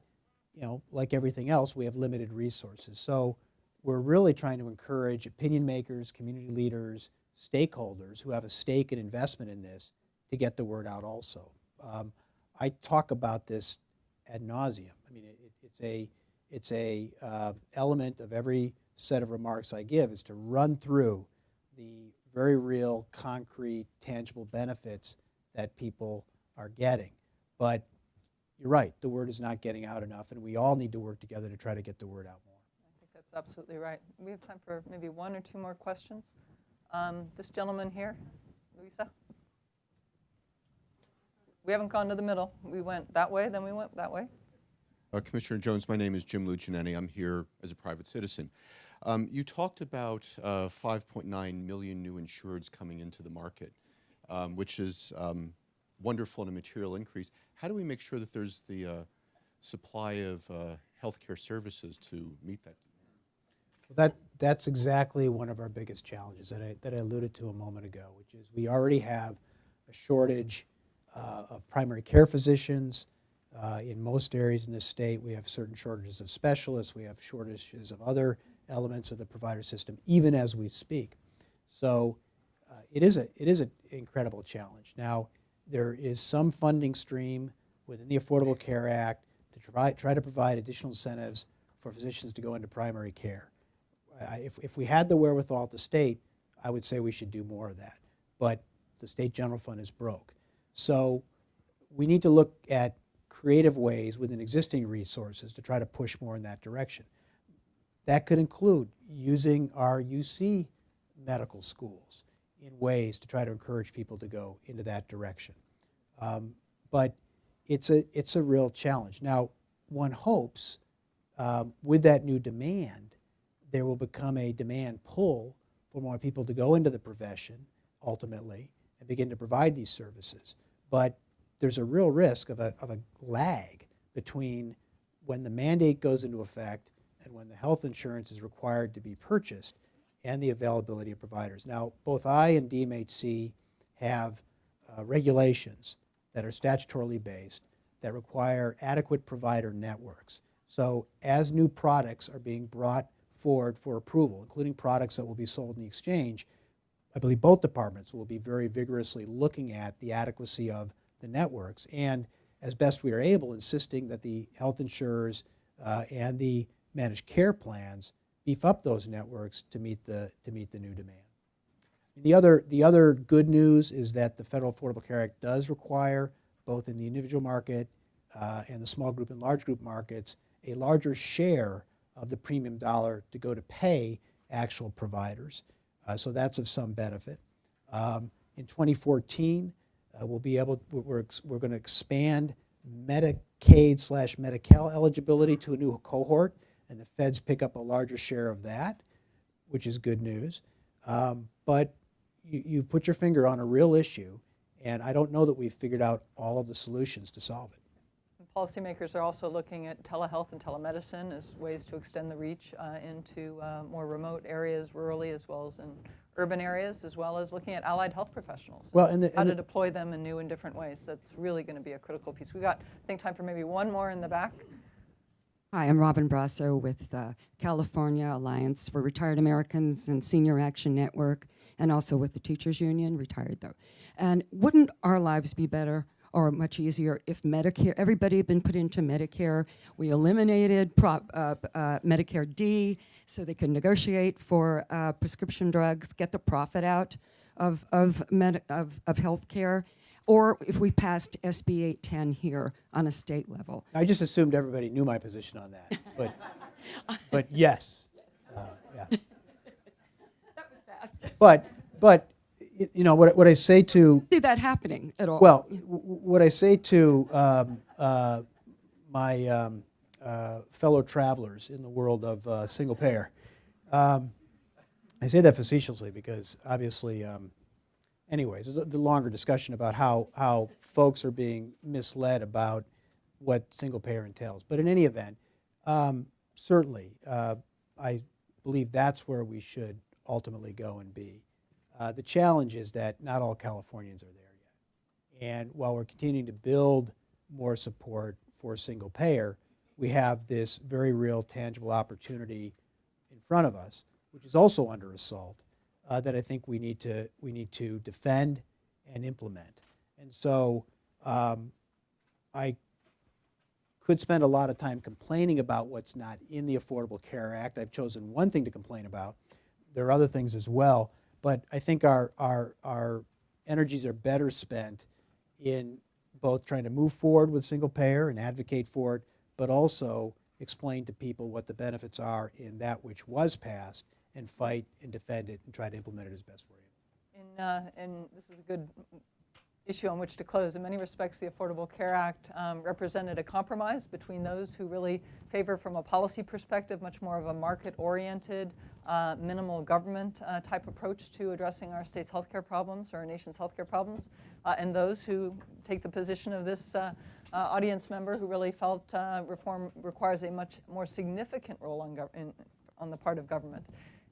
you know, like everything else, we have limited resources. So we're really trying to encourage opinion makers, community leaders, stakeholders who have a stake and investment in this to get the word out also. I talk about this ad nauseum. I mean, it's a element of every set of remarks I give is to run through the very real, concrete, tangible benefits that people are getting. But you're right, the word is not getting out enough, and we all need to work together to try to get the word out more. I think that's absolutely right. We have time for maybe one or two more questions. This gentleman here, Louisa. We haven't gone to the middle. We went that way, then we went that way. Commissioner Jones, my name is Jim Lucinetti. I'm here as a private citizen. You talked about 5.9 million new insureds coming into the market, which is wonderful and a material increase. How do we make sure that there's the supply of healthcare services to meet that demand? That's exactly one of our biggest challenges that I alluded to a moment ago, which is we already have a shortage of primary care physicians. In most areas in this state, we have certain shortages of specialists. We have shortages of other elements of the provider system, even as we speak. So it is an incredible challenge. Now, there is some funding stream within the Affordable Care Act to try to provide additional incentives for physicians to go into primary care. If we had the wherewithal at the state, I would say we should do more of that. But the state general fund is broke. So we need to look at creative ways within existing resources to try to push more in that direction. That could include using our UC medical schools in ways to try to encourage people to go into that direction. But it's a real challenge. Now, one hopes with that new demand, there will become a demand pull for more people to go into the profession ultimately and begin to provide these services. But there's a real risk of a lag between when the mandate goes into effect and when the health insurance is required to be purchased and the availability of providers. Now, both I and DMHC have regulations that are statutorily based that require adequate provider networks. So as new products are being brought forward for approval, including products that will be sold in the exchange, I believe both departments will be very vigorously looking at the adequacy of the networks and, as best we are able, insisting that the health insurers and the managed care plans beef up those networks to meet the new demand. The other good news is that the Federal Affordable Care Act does require, both in the individual market and the small group and large group markets, a larger share of the premium dollar to go to pay actual providers. So that's of some benefit. In 2014, we're going to expand Medicaid/Medi-Cal eligibility to a new cohort, and the feds pick up a larger share of that, which is good news. But you put your finger on a real issue, and I don't know that we've figured out all of the solutions to solve it. Policymakers are also looking at telehealth and telemedicine as ways to extend the reach into more remote areas, rurally as well as in urban areas, as well as looking at allied health professionals. Well, how to deploy them in new and different ways. That's really going to be a critical piece. We've got, I think, time for maybe one more in the back. Hi, I'm Robin Brasso with the California Alliance for Retired Americans and Senior Action Network, and also with the Teachers Union, retired though. And wouldn't our lives be better or much easier if Medicare, everybody had been put into Medicare, we eliminated Medicare D so they could negotiate for prescription drugs, get the profit out of health care, or if we passed SB 810 here on a state level. I just assumed everybody knew my position on that, but yes. Yeah. That was fast. But you know what I say to See that happening at all? Well, what I say to my fellow travelers in the world of single payer, I say that facetiously because obviously, anyways, there's a longer discussion about how folks are being misled about what single payer entails. But in any event, certainly, I believe that's where we should ultimately go and be. The challenge is that not all Californians are there yet. And while we're continuing to build more support for single payer, we have this very real, tangible opportunity in front of us, which is also under assault, that I think we need to defend and implement. And so I could spend a lot of time complaining about what's not in the Affordable Care Act. I've chosen one thing to complain about. There are other things as well. But I think our energies are better spent in both trying to move forward with single payer and advocate for it, but also explain to people what the benefits are in that which was passed and fight and defend it and try to implement it as best we can. And this is a good issue on which to close. In many respects, the Affordable Care Act represented a compromise between those who really favor, from a policy perspective, much more of a market-oriented, minimal government type approach to addressing our state's healthcare problems, or our nation's healthcare problems, and those who take the position of this audience member who really felt reform requires a much more significant role on the part of government.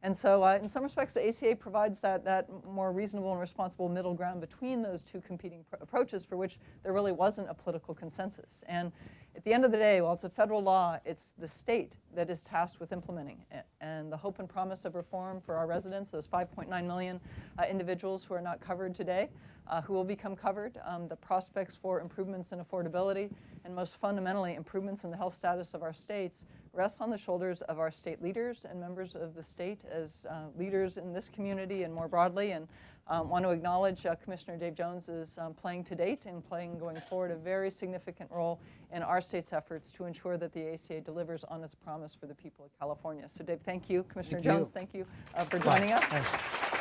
And so in some respects, the ACA provides that more reasonable and responsible middle ground between those two competing approaches for which there really wasn't a political consensus. And at the end of the day, while it's a federal law, it's the state that is tasked with implementing it. And the hope and promise of reform for our residents, those 5.9 million individuals who are not covered today, who will become covered, the prospects for improvements in affordability, and most fundamentally, improvements in the health status of our states, rests on the shoulders of our state leaders and members of the state as leaders in this community and more broadly. And want to acknowledge Commissioner Dave Jones is playing to date and playing going forward a very significant role in our state's efforts to ensure that the ACA delivers on its promise for the people of California. So Dave, thank you. Commissioner Jones, thank you for joining us. Thanks.